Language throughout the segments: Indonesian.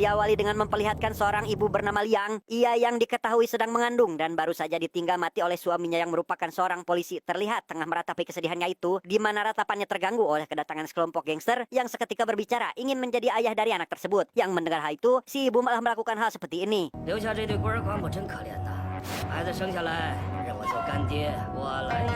Diawali dengan memperlihatkan seorang ibu bernama Liang, ia yang diketahui sedang mengandung dan baru saja ditinggal mati oleh suaminya yang merupakan seorang polisi, terlihat tengah meratapi kesedihannya itu, di mana ratapannya terganggu oleh kedatangan sekelompok gangster yang seketika berbicara ingin menjadi ayah dari anak tersebut. Yang mendengar hal itu, si ibu malah melakukan hal seperti ini. 留下这对孤儿寡母真可怜呐，孩子生下来让我做干爹，我来养。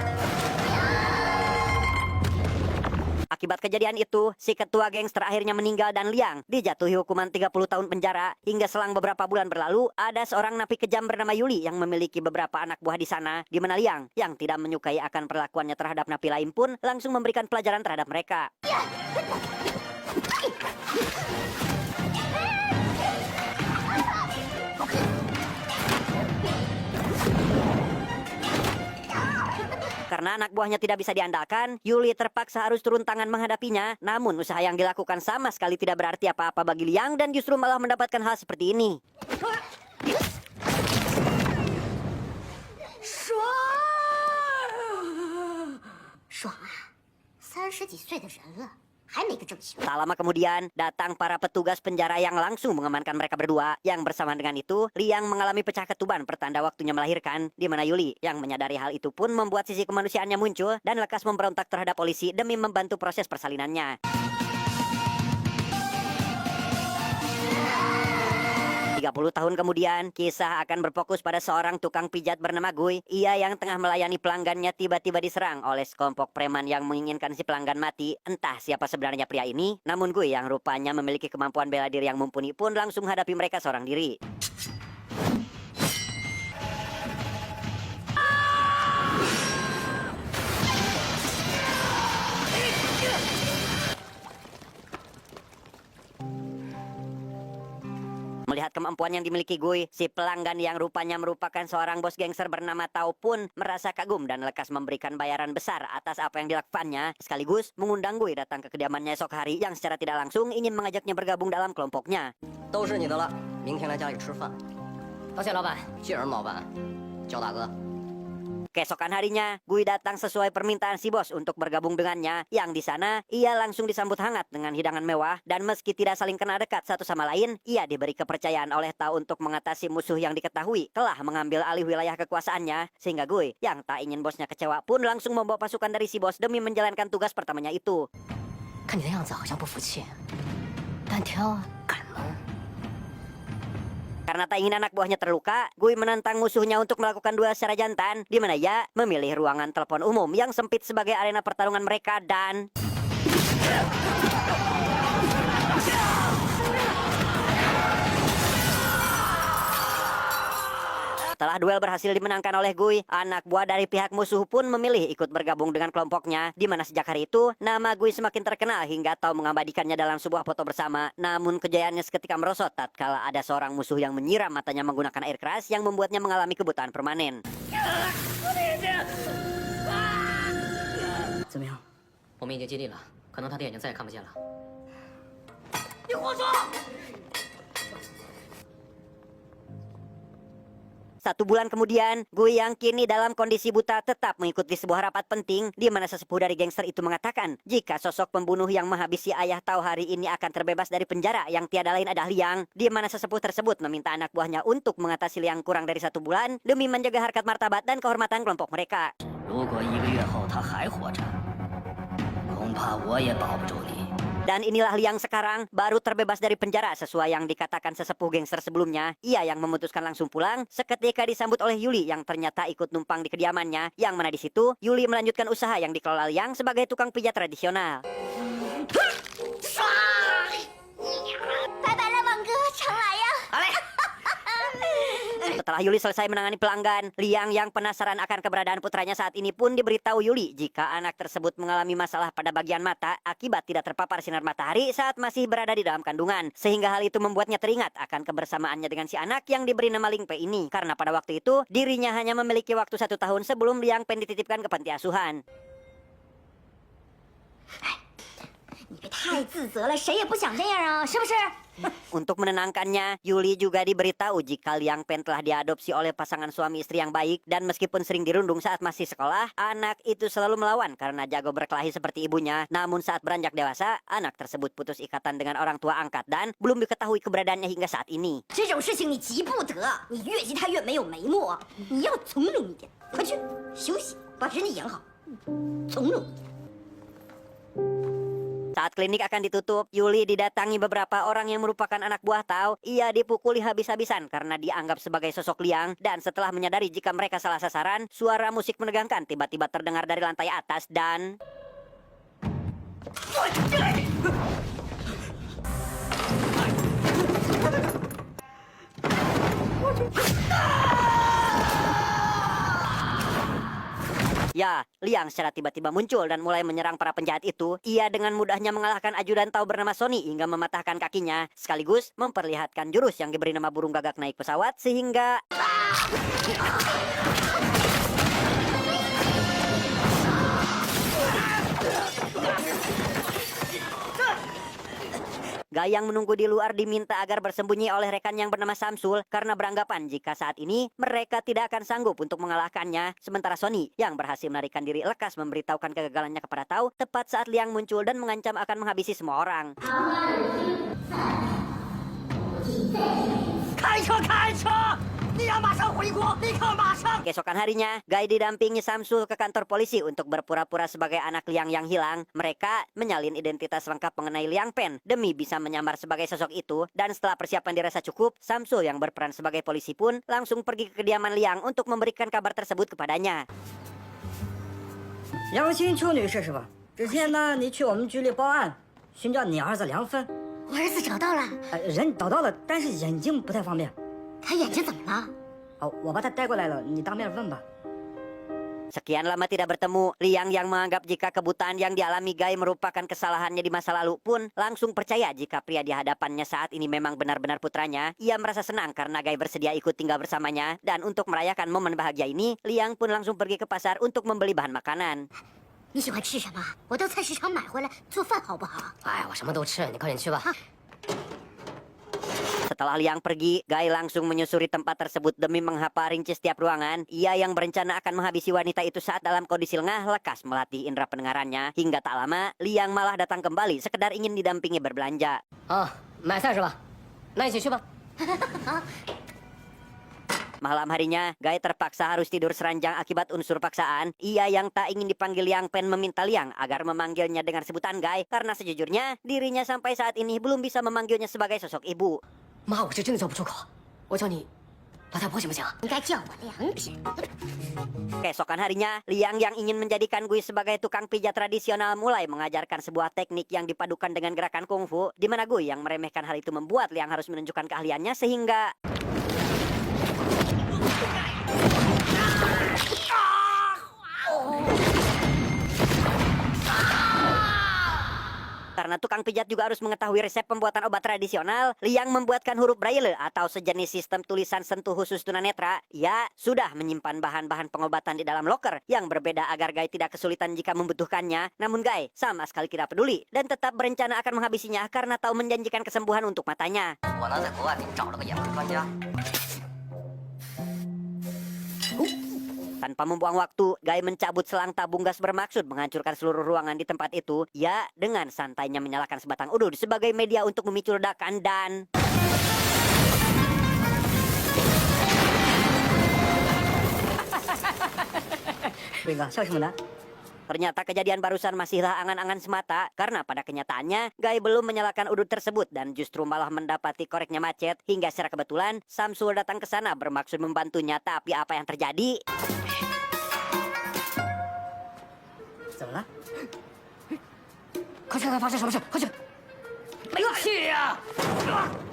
Akibat kejadian itu, si ketua gangster akhirnya meninggal dan Liang dijatuhi hukuman 30 tahun penjara. Hingga selang beberapa bulan berlalu, ada seorang napi kejam bernama Yuli yang memiliki beberapa anak buah di sana, di mana Liang yang tidak menyukai akan perlakuannya terhadap napi lain pun langsung memberikan pelajaran terhadap mereka. Karena anak buahnya tidak bisa diandalkan, Yuli terpaksa harus turun tangan menghadapinya. Namun usaha yang dilakukan sama sekali tidak berarti apa-apa bagi Liang dan justru malah mendapatkan hal seperti ini. 爽啊！30几岁的人了，还没个正形。 Tak lama kemudian, datang para petugas penjara yang langsung mengamankan mereka berdua. Yang bersamaan dengan itu, Liang mengalami pecah ketuban pertanda waktunya melahirkan, di mana Yuli yang menyadari hal itu pun membuat sisi kemanusiaannya muncul dan lekas memberontak terhadap polisi demi membantu proses persalinannya. 30 tahun kemudian, kisah akan berfokus pada seorang tukang pijat bernama Gui. Ia yang tengah melayani pelanggannya tiba-tiba diserang oleh sekelompok preman yang menginginkan si pelanggan mati. Entah siapa sebenarnya pria ini, namun Gui yang rupanya memiliki kemampuan bela diri yang mumpuni pun langsung hadapi mereka seorang diri. Melihat kemampuan yang dimiliki Gui, si pelanggan yang rupanya merupakan seorang bos gangster bernama Tao pun merasa kagum dan lekas memberikan bayaran besar atas apa yang dilakukannya, sekaligus mengundang Gui datang ke kediamannya esok hari yang secara tidak langsung ingin mengajaknya bergabung dalam kelompoknya. 都是你的了，明天来家里吃饭。多谢老板，谢人冒犯，焦大哥。 Keesokan harinya, Gui datang sesuai permintaan si bos untuk bergabung dengannya. Yang di sana, ia langsung disambut hangat dengan hidangan mewah. Dan meski tidak saling kenal dekat satu sama lain, ia diberi kepercayaan oleh Tao untuk mengatasi musuh yang diketahui telah mengambil alih wilayah kekuasaannya. Sehingga Gui, yang tak ingin bosnya kecewa pun langsung membawa pasukan dari si bos demi menjalankan tugas pertamanya itu. 看你的样子好像不服气，单挑敢吗？ Karena tak ingin anak buahnya terluka, Gui menantang musuhnya untuk melakukan duel secara jantan, di mana ia memilih ruangan telepon umum yang sempit sebagai arena pertarungan mereka dan... Setelah duel berhasil dimenangkan oleh Gui, anak buah dari pihak musuh pun memilih ikut bergabung dengan kelompoknya, di mana sejak hari itu, nama Gui semakin terkenal hingga Tao mengabadikannya dalam sebuah foto bersama. Namun kejayaannya seketika merosot tatkala ada seorang musuh yang menyiram matanya menggunakan air keras yang membuatnya mengalami kebutaan permanen. 怎么样？我们已经尽力了，可能他的眼睛再也看不见了。 1 bulan kemudian, Gui yang kini dalam kondisi buta tetap mengikuti sebuah rapat penting di mana sesepuh dari gangster itu mengatakan jika sosok pembunuh yang menghabisi ayah Tao hari ini akan terbebas dari penjara yang tiada lain adalah Liang, di mana sesepuh tersebut meminta anak buahnya untuk mengatasi Liang kurang dari 1 bulan demi menjaga harkat martabat dan kehormatan kelompok mereka. 如果1个月后他还活着，恐怕我也保不住你。 Dan inilah Liang sekarang baru terbebas dari penjara sesuai yang dikatakan sesepuh gangster sebelumnya. Ia yang memutuskan langsung pulang seketika disambut oleh Yuli yang ternyata ikut numpang di kediamannya. Yang mana di situ Yuli melanjutkan usaha yang dikelola Liang sebagai tukang pijat tradisional. 拜拜了，王哥，常来呀！ Setelah Yuli selesai menangani pelanggan, Liang yang penasaran akan keberadaan putranya saat ini pun diberitahu Yuli jika anak tersebut mengalami masalah pada bagian mata akibat tidak terpapar sinar matahari saat masih berada di dalam kandungan. Sehingga hal itu membuatnya teringat akan kebersamaannya dengan si anak yang diberi nama Ling Pei ini. Karena pada waktu itu, dirinya hanya memiliki waktu 1 tahun sebelum Liang Pen dititipkan ke panti asuhan. 你你别太自责了，谁也不想这样啊，是不是？ Untuk menenangkannya, Yuli juga diberitahu jika Liang Pen telah diadopsi oleh pasangan suami istri yang baik dan meskipun sering dirundung saat masih sekolah, anak itu selalu melawan karena jago berkelahi seperti ibunya. Namun saat beranjak dewasa, anak tersebut putus ikatan dengan orang tua angkat dan belum diketahui keberadaannya hingga saat ini. 这种事情你急不得，你越急他越没有眉目，你要从容一点。快去休息，把身体养好，从容一点。 Saat klinik akan ditutup, Yuli didatangi beberapa orang yang merupakan anak buah Tao. Ia dipukuli habis-habisan karena dianggap sebagai sosok Liang. Dan setelah menyadari jika mereka salah sasaran, suara musik menegangkan tiba-tiba terdengar dari lantai atas dan... Ya, Liang secara tiba-tiba muncul dan mulai menyerang para penjahat itu. Ia dengan mudahnya mengalahkan ajudan Tao bernama Sony hingga mematahkan kakinya, sekaligus memperlihatkan jurus yang diberi nama burung gagak naik pesawat sehingga... Gai yang menunggu di luar diminta agar bersembunyi oleh rekan yang bernama Samsul karena beranggapan jika saat ini mereka tidak akan sanggup untuk mengalahkannya. Sementara Sony yang berhasil melarikan diri lekas memberitahukan kegagalannya kepada Tao tepat saat Liang muncul dan mengancam akan menghabisi semua orang. 开车，开车！你要马上回国，立刻马上！ Keesokan harinya, Gai didampingi Samsul ke kantor polisi untuk berpura-pura sebagai anak Liang yang hilang. Mereka menyalin identitas lengkap mengenai Liang Pen demi bisa menyamar sebagai sosok itu. Dan setelah persiapan dirasa cukup, Samsul yang berperan sebagai polisi pun langsung pergi ke kediaman Liang untuk memberikan kabar tersebut kepadanya. 杨新秋女士是吧？之前呢，你去我们局里报案，寻找你儿子梁芬，我儿子找到了，人找到了，但是眼睛不太方便。 他眼睛怎么了？ 哦，我把他带过来了，你当面问吧。 Sekian lama tidak bertemu, Liang yang menganggap jika kebutaan yang dialami Gai merupakan kesalahannya di masa lalu pun langsung percaya jika pria di hadapannya saat ini memang benar-benar putranya. Ia merasa senang karena Gai bersedia ikut tinggal bersamanya. Dan untuk merayakan momen bahagia ini, Liang pun langsung pergi ke pasar untuk membeli bahan makanan. 你喜欢吃什么？我到菜市场买回来做饭好不好？ 哎，我什么都吃，你快点去吧。 Setelah Liang pergi, Gai langsung menyusuri tempat tersebut demi menghafal rinci setiap ruangan. Ia yang berencana akan menghabisi wanita itu saat dalam kondisi lengah lekas melatih indera pendengarannya. Hingga tak lama, Liang malah datang kembali sekedar ingin didampingi berbelanja. 啊，买菜是吧？那一起去吧。 Malam harinya, Gai terpaksa harus tidur seranjang akibat unsur paksaan. Ia yang tak ingin dipanggil Liang Pen meminta Liang agar memanggilnya dengan sebutan Gai. Karena sejujurnya, dirinya sampai saat ini belum bisa memanggilnya sebagai sosok ibu. 妈，我这真的叫不出口，我叫你老太婆行不行？ 应该叫我良品。 Keesokan harinya, Liang yang ingin menjadikan Gui sebagai tukang pijat tradisional mulai mengajarkan sebuah teknik yang dipadukan dengan gerakan kungfu, di mana Gui yang meremehkan hal itu membuat Liang harus menunjukkan keahliannya sehingga... Karena tukang pijat juga harus mengetahui resep pembuatan obat tradisional, Liang membuatkan huruf braille atau sejenis sistem tulisan sentuh khusus tunanetra. Ia sudah menyimpan bahan-bahan pengobatan di dalam loker yang berbeda agar Gai tidak kesulitan jika membutuhkannya. Namun Gai sama sekali tidak peduli dan tetap berencana akan menghabisinya karena tahu menjanjikan kesembuhan untuk matanya. 我呢，在国外给你找了个眼科专家。 Tanpa membuang waktu, Gai mencabut selang tabung gas bermaksud menghancurkan seluruh ruangan di tempat itu. Ia dengan santainya menyalakan sebatang udut sebagai media untuk memicu ledakan dan... Ternyata kejadian barusan masihlah angan-angan semata karena pada kenyataannya Gai belum menyalakan udut tersebut dan justru malah mendapati koreknya macet hingga secara kebetulan Samsul datang ke sana bermaksud membantunya, tapi apa yang terjadi? 怎么了？快去看发生什么事！快去！没气呀！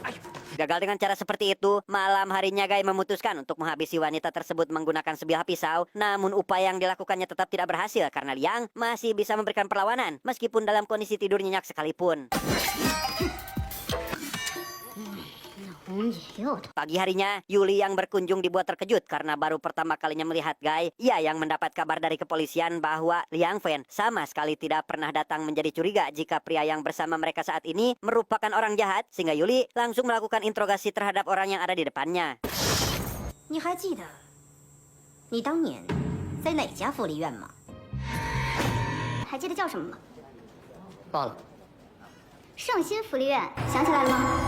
哎呦！ Gagal dengan cara seperti itu, malam harinya Gai memutuskan untuk menghabisi wanita tersebut menggunakan sebilah pisau. Namun upaya yang dilakukannya tetap tidak berhasil karena Liang masih bisa memberikan perlawanan meskipun dalam kondisi tidur nyenyak sekalipun. 龙也又头。 Pagi harinya, Yuli yang berkunjung dibuat terkejut karena baru pertama kalinya melihat Guy. Ia yang mendapat kabar dari kepolisian bahwa Liang Fen sama sekali tidak pernah datang menjadi curiga jika pria yang bersama mereka saat ini merupakan orang jahat, sehingga Yuli langsung melakukan interogasi terhadap orang yang ada di depannya. 你还记得你当年在哪家福利院吗？还记得叫什么吗？忘了。圣心福利院，想起来了吗？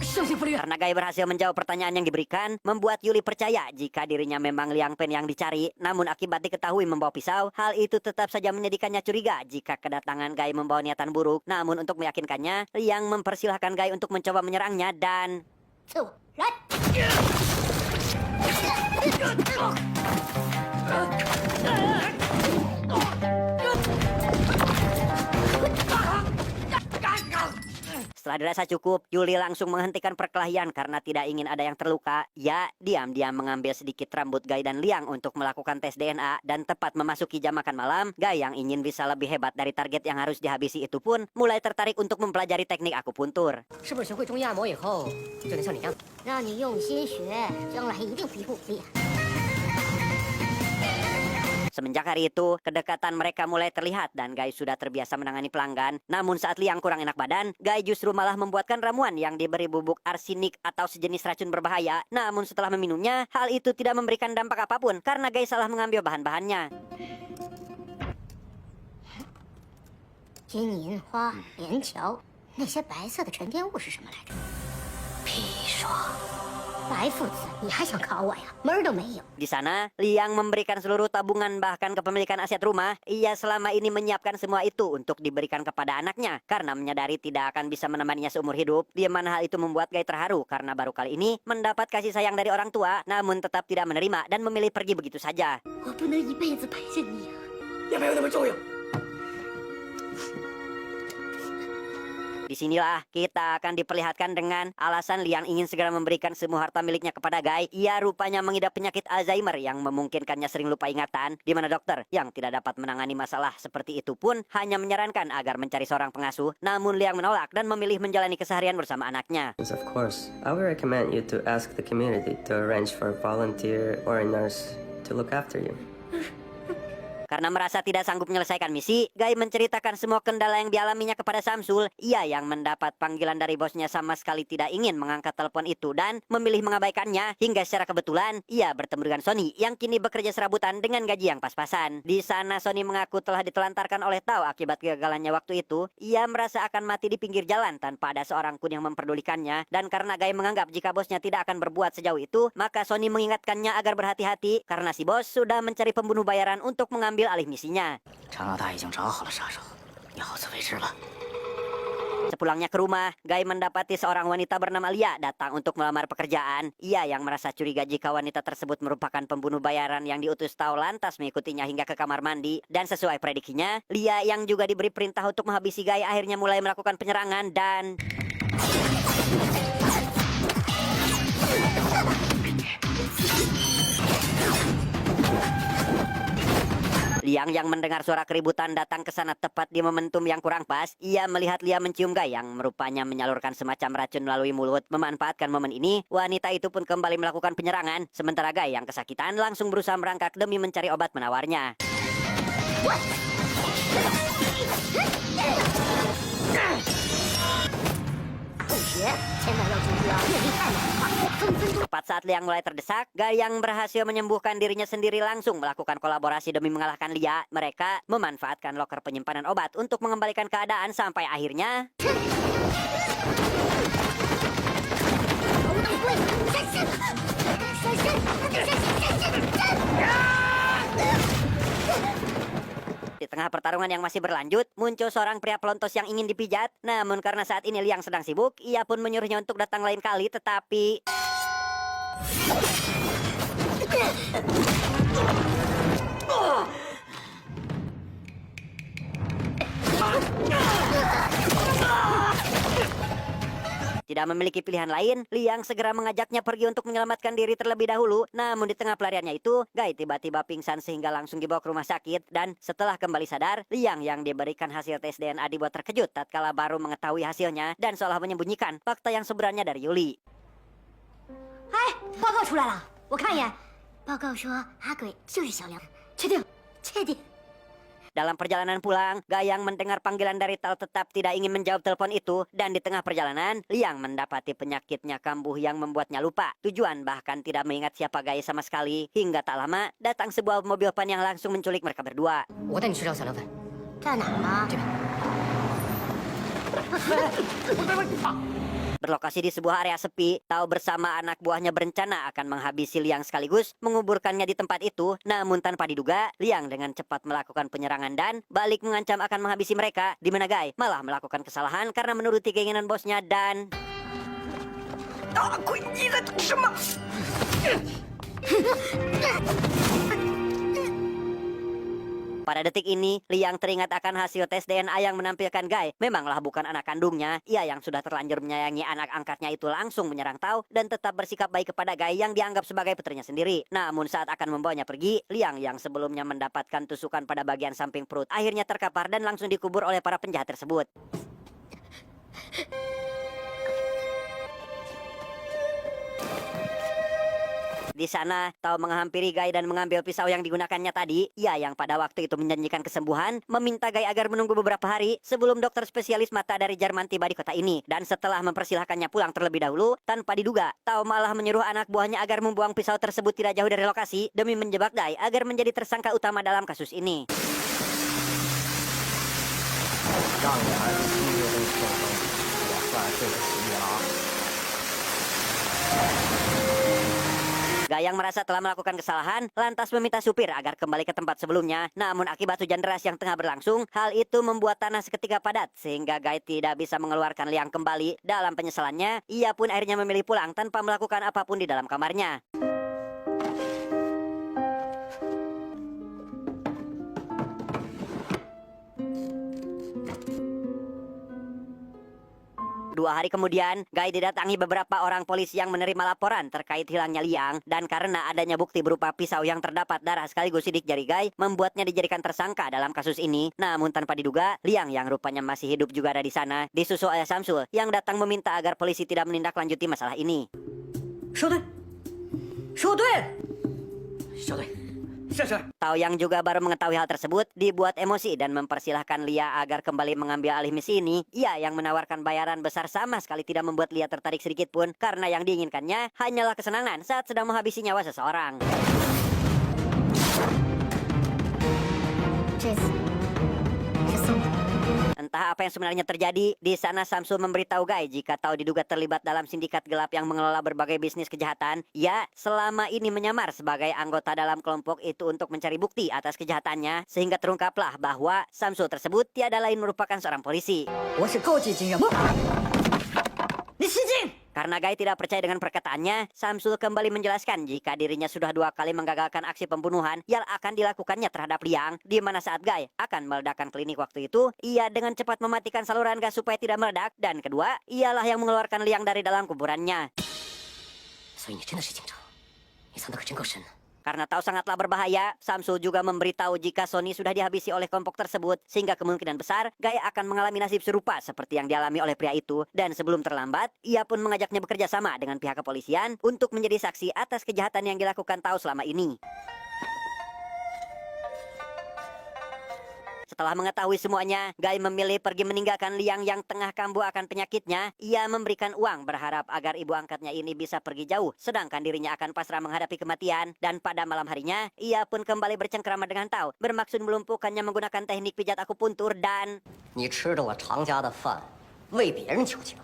圣心福利院。 Karena Guy berhasil menjawab pertanyaan yang diberikan, membuat Yuli percaya jika dirinya memang Liang Pen yang dicari. Namun akibat diketahui membawa pisau, hal itu tetap saja menjadikannya curiga jika kedatangan Guy membawa niatan buruk. Namun untuk meyakinkannya, Liang mempersilahkan Guy untuk mencoba menyerangnya dan... 刺我，来！ Setelah dirasa cukup, Yuli langsung menghentikan perkelahian karena tidak ingin ada yang terluka. Ia diam-diam mengambil sedikit rambut Guy dan Liang untuk melakukan tes DNA. Dan tepat memasuki jam makan malam, Guy yang ingin bisa lebih hebat dari target yang harus dihabisi itu pun mulai tertarik untuk mempelajari teknik akupuntur. 是不是学会中医按摩以后，就能像你一样？让你用心学，将来一定比我厉害。 Semenjak hari itu, kedekatan mereka mulai terlihat dan Guy sudah terbiasa menangani pelanggan. Namun saat Liang kurang enak badan, Guy justru malah membuatkan ramuan yang diberi bubuk arsenik atau sejenis racun berbahaya. Namun setelah meminumnya, hal itu tidak memberikan dampak apapun karena Guy salah mengambil bahan-bahannya. 金银花、连桥，那些白色的沉淀物是什么来着？砒霜。白父子，你还想考我呀？门儿都没有。 Di sana, Liang memberikan seluruh tabungan bahkan kepemilikan aset rumah. Ia selama ini menyiapkan semua itu untuk diberikan kepada anaknya karena menyadari tidak akan bisa menemaninya seumur hidup. Di mana hal itu membuat Guy terharu karena baru kali ini mendapat kasih sayang dari orang tua, namun tetap tidak menerima dan memilih pergi begitu saja. 我不能一辈子陪着你啊！ 也没有那么重要。 Disinilah kita akan diperlihatkan dengan alasan Liang ingin segera memberikan semua harta miliknya kepada Guy. Ia rupanya mengidap penyakit Alzheimer yang memungkinkannya sering lupa ingatan, di mana dokter yang tidak dapat menangani masalah seperti itu pun hanya menyarankan agar mencari seorang pengasuh. Namun Liang menolak dan memilih menjalani keseharian bersama anaknya. Yes, of course. I would recommend you to ask the community to arrange for a volunteer or a nurse to look after you. Karena merasa tidak sanggup menyelesaikan misi, Guy menceritakan semua kendala yang dialaminya kepada Samsul. Ia yang mendapat panggilan dari bosnya sama sekali tidak ingin mengangkat telepon itu dan memilih mengabaikannya. Hingga secara kebetulan, ia bertemu dengan Sony yang kini bekerja serabutan dengan gaji yang pas-pasan. Di sana Sony mengaku telah ditelantarkan oleh Tao akibat kegagalannya waktu itu. Ia merasa akan mati di pinggir jalan tanpa ada seorang pun yang memperdulikannya. Dan karena Guy menganggap jika bosnya tidak akan berbuat sejauh itu, maka Sony mengingatkannya agar berhati-hati karena si bos sudah mencari pembunuh bayaran untuk mengambil alih misinya. 常老大已经找好了杀手，你好自为之吧。 Sepulangnya ke rumah, Guy mendapati seorang wanita bernama Lia datang untuk melamar pekerjaan. Ia yang merasa curiga jika wanita tersebut merupakan pembunuh bayaran yang diutus Tao lantas mengikutinya hingga ke kamar mandi. Dan sesuai prediksinya, Lia yang juga diberi perintah untuk menghabisi Guy akhirnya mulai melakukan penyerangan dan... Liang yang mendengar suara keributan datang ke sana tepat di momentum yang kurang pas. Ia melihat Lia mencium Guy yang merupanya menyalurkan semacam racun melalui mulut. Memanfaatkan momen ini, wanita itu pun kembali melakukan penyerangan. Sementara Guy yang kesakitan langsung berusaha merangkak demi mencari obat menawarnya. 同学，千万要注意啊，业力太难了，分分钟。 Tepat saat Liang mulai terdesak, Guy yang berhasil menyembuhkan dirinya sendiri langsung melakukan kolaborasi demi mengalahkan Lia. Mereka memanfaatkan loker penyimpanan obat untuk mengembalikan keadaan sampai akhirnya... Di tengah pertarungan yang masih berlanjut, muncul seorang pria pelontos yang ingin dipijat. Namun karena saat ini Liang sedang sibuk, ia pun menyuruhnya untuk datang lain kali, tetapi... Tidak memiliki pilihan lain, Liang segera mengajaknya pergi untuk menyelamatkan diri terlebih dahulu. Namun di tengah pelariannya itu, Guy tiba-tiba pingsan sehingga langsung dibawa ke rumah sakit. Dan setelah kembali sadar, Liang yang diberikan hasil tes DNA dibuat terkejut tatkala baru mengetahui hasilnya dan seolah menyembunyikan fakta yang sebenarnya dari Yuli. 报告出来了，我看一眼。报告说阿鬼就是小梁，确定？确定。 Dalam perjalanan pulang, Gayang mendengar panggilan dari Tao tetap tidak ingin menjawab telepon itu dan di tengah perjalanan, Liang mendapati penyakitnya kambuh yang membuatnya lupa tujuan bahkan tidak mengingat siapa Gai sama sekali hingga tak lama datang sebuah mobil pan yang langsung menculik mereka berdua. 我带你去找小凉粉。在哪儿呢？这边。 Berlokasi di sebuah area sepi, Tao bersama anak buahnya berencana akan menghabisi Liang sekaligus menguburkannya di tempat itu. Namun tanpa diduga, Liang dengan cepat melakukan penyerangan dan balik mengancam akan menghabisi mereka. Di mana Gai malah melakukan kesalahan karena menuruti keinginan bosnya dan... Pada detik ini, Liang teringat akan hasil tes DNA yang menampilkan Gai memanglah bukan anak kandungnya. Ia yang sudah terlanjur menyayangi anak angkatnya itu langsung menyerang Tao dan tetap bersikap baik kepada Gai yang dianggap sebagai putrinya sendiri. Namun saat akan membawanya pergi, Liang yang sebelumnya mendapatkan tusukan pada bagian samping perut akhirnya terkapar dan langsung dikubur oleh para penjahat tersebut. Di sana, Tao menghampiri Gai dan mengambil pisau yang digunakannya tadi. Ia yang pada waktu itu menjanjikan kesembuhan, meminta Gai agar menunggu beberapa hari sebelum dokter spesialis mata dari Jerman tiba di kota ini. Dan setelah mempersilahkannya pulang terlebih dahulu, tanpa diduga, Tao malah menyuruh anak buahnya agar membuang pisau tersebut tidak jauh dari lokasi demi menjebak Gai agar menjadi tersangka utama dalam kasus ini. 让你儿子亲自为做东西，我算对得起你了。 Gayang merasa telah melakukan kesalahan, lantas meminta supir agar kembali ke tempat sebelumnya. Namun akibat hujan deras yang tengah berlangsung, hal itu membuat tanah seketika padat sehingga Gai tidak bisa mengeluarkan Liang kembali. Dalam penyesalannya, ia pun akhirnya memilih pulang tanpa melakukan apapun di dalam kamarnya. Dua hari kemudian, Gai didatangi beberapa orang polisi yang menerima laporan terkait hilangnya Liang. Dan karena adanya bukti berupa pisau yang terdapat darah sekaligus sidik jari Gai, membuatnya dijadikan tersangka dalam kasus ini. Namun tanpa diduga, Liang yang rupanya masih hidup juga ada di sana, disusul oleh Samsul yang datang meminta agar polisi tidak menindaklanjuti masalah ini. 说对，说对了，小队，是。 Tao yang juga baru mengetahui hal tersebut dibuat emosi dan mempersilahkan Lia agar kembali mengambil alih misi ini. Ia yang menawarkan bayaran besar sama sekali tidak membuat Lia tertarik sedikit pun karena yang diinginkannya hanyalah kesenangan saat sedang menghabisi nyawa seseorang. 这次是送的。 Entah apa yang sebenarnya terjadi, di sana Samsul memberitahu Gai jika Tao diduga terlibat dalam sindikat gelap yang mengelola berbagai bisnis kejahatan. Ia selama ini menyamar sebagai anggota dalam kelompok itu untuk mencari bukti atas kejahatannya, sehingga terungkaplah bahwa Samsul tersebut tiada lain merupakan seorang polisi. 我是高级警员，你失敬。 Karena Gai tidak percaya dengan perkataannya, Samsul kembali menjelaskan jika dirinya sudah 2 kali menggagalkan aksi pembunuhan yang akan dilakukannya terhadap Liang, di mana saat Gai akan meledakkan klinik waktu itu, ia dengan cepat mematikan saluran gas supaya tidak meledak, dan kedua, ialah yang mengeluarkan Liang dari dalam kuburannya. 所以你真的是警察，你藏得可真够深呢。 Karena tahu sangatlah berbahaya, Samsul juga memberitahu jika Sony sudah dihabisi oleh kelompok tersebut, sehingga kemungkinan besar Gai akan mengalami nasib serupa seperti yang dialami oleh pria itu. Dan sebelum terlambat, ia pun mengajaknya bekerja sama dengan pihak kepolisian untuk menjadi saksi atas kejahatan yang dilakukan Tao selama ini. Setelah mengetahui semuanya, Gai memilih pergi meninggalkan Liang yang tengah kambuh akan penyakitnya. Ia memberikan uang berharap agar ibu angkatnya ini bisa pergi jauh, sedangkan dirinya akan pasrah menghadapi kematian. Dan pada malam harinya, ia pun kembali bercengkrama dengan Tao, bermaksud melumpuhkannya menggunakan teknik pijat akupuntur dan... 你吃着我常家的饭，为别人求情。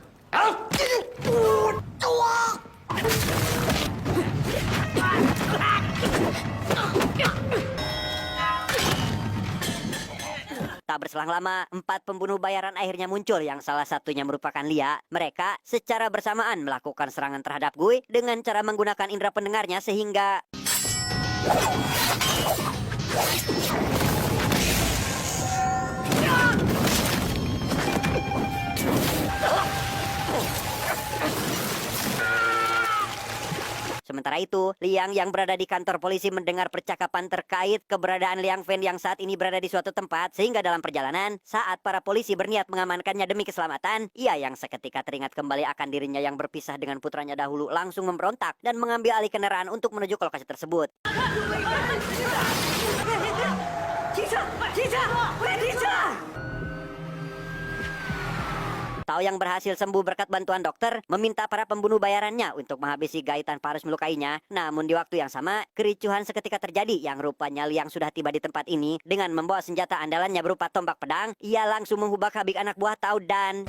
Tak berselang lama, 4 pembunuh bayaran akhirnya muncul yang salah satunya merupakan Lia. Mereka secara bersamaan melakukan serangan terhadap Gui dengan cara menggunakan indera pendengarnya sehingga... Sementara itu, Liang yang berada di kantor polisi mendengar percakapan terkait keberadaan Liang Fen yang saat ini berada di suatu tempat, sehingga dalam perjalanan, saat para polisi berniat mengamankannya demi keselamatan, ia yang seketika teringat kembali akan dirinya yang berpisah dengan putranya dahulu langsung memberontak dan mengambil alih kendaraan untuk menuju ke lokasi tersebut. Tao yang berhasil sembuh berkat bantuan dokter meminta para pembunuh bayarannya untuk menghabisi Gai tanpa harus melukainya. Namun di waktu yang sama, kericuhan seketika terjadi yang rupanya Liang sudah tiba di tempat ini dengan membawa senjata andalannya berupa tombak pedang. Ia langsung menghubak habik anak buah Tao dan...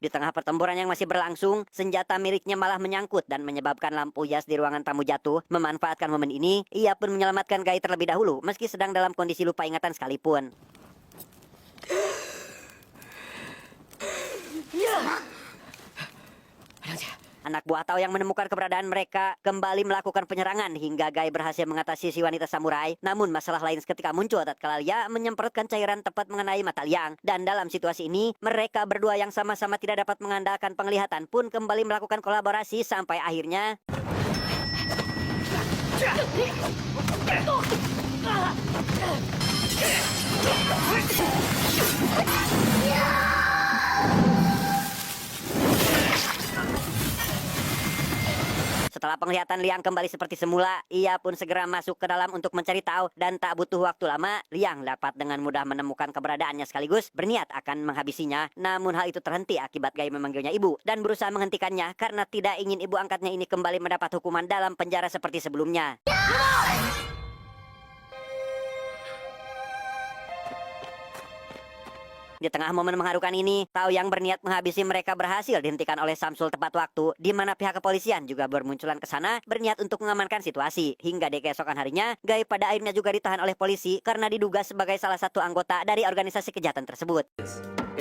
Di tengah pertempuran yang masih berlangsung, senjata miliknya malah menyangkut dan menyebabkan lampu hias di ruangan tamu jatuh. Memanfaatkan momen ini, ia pun menyelamatkan Gai terlebih dahulu meski sedang dalam kondisi lupa ingatan sekalipun. Anak buah Tao yang menemukan keberadaan mereka kembali melakukan penyerangan hingga Gai berhasil mengatasi si wanita samurai. Namun masalah lain seketika muncul tatkala Lia menyemprotkan cairan tepat mengenai mata Liang. Dan dalam situasi ini, mereka berdua yang sama-sama tidak dapat mengandalkan penglihatan pun kembali melakukan kolaborasi sampai akhirnya... Setelah penglihatan Liang kembali seperti semula, ia pun segera masuk ke dalam untuk mencari Tao dan tak butuh waktu lama, Liang dapat dengan mudah menemukan keberadaannya sekaligus berniat akan menghabisinya. Namun hal itu terhenti akibat Gai memanggilnya ibu dan berusaha menghentikannya karena tidak ingin ibu angkatnya ini kembali mendapat hukuman dalam penjara seperti sebelumnya. Di tengah momen mengharukan ini, Tao yang berniat menghabisi mereka berhasil dihentikan oleh Samsul tepat waktu, di mana pihak kepolisian juga bermunculan ke sana berniat untuk mengamankan situasi. Hingga di keesokan harinya, Gai pada akhirnya juga ditahan oleh polisi karena diduga sebagai salah satu anggota dari organisasi kejahatan tersebut.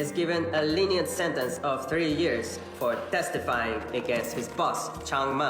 Is given a lenient sentence of 3 years for testifying against his boss, Chang Ma.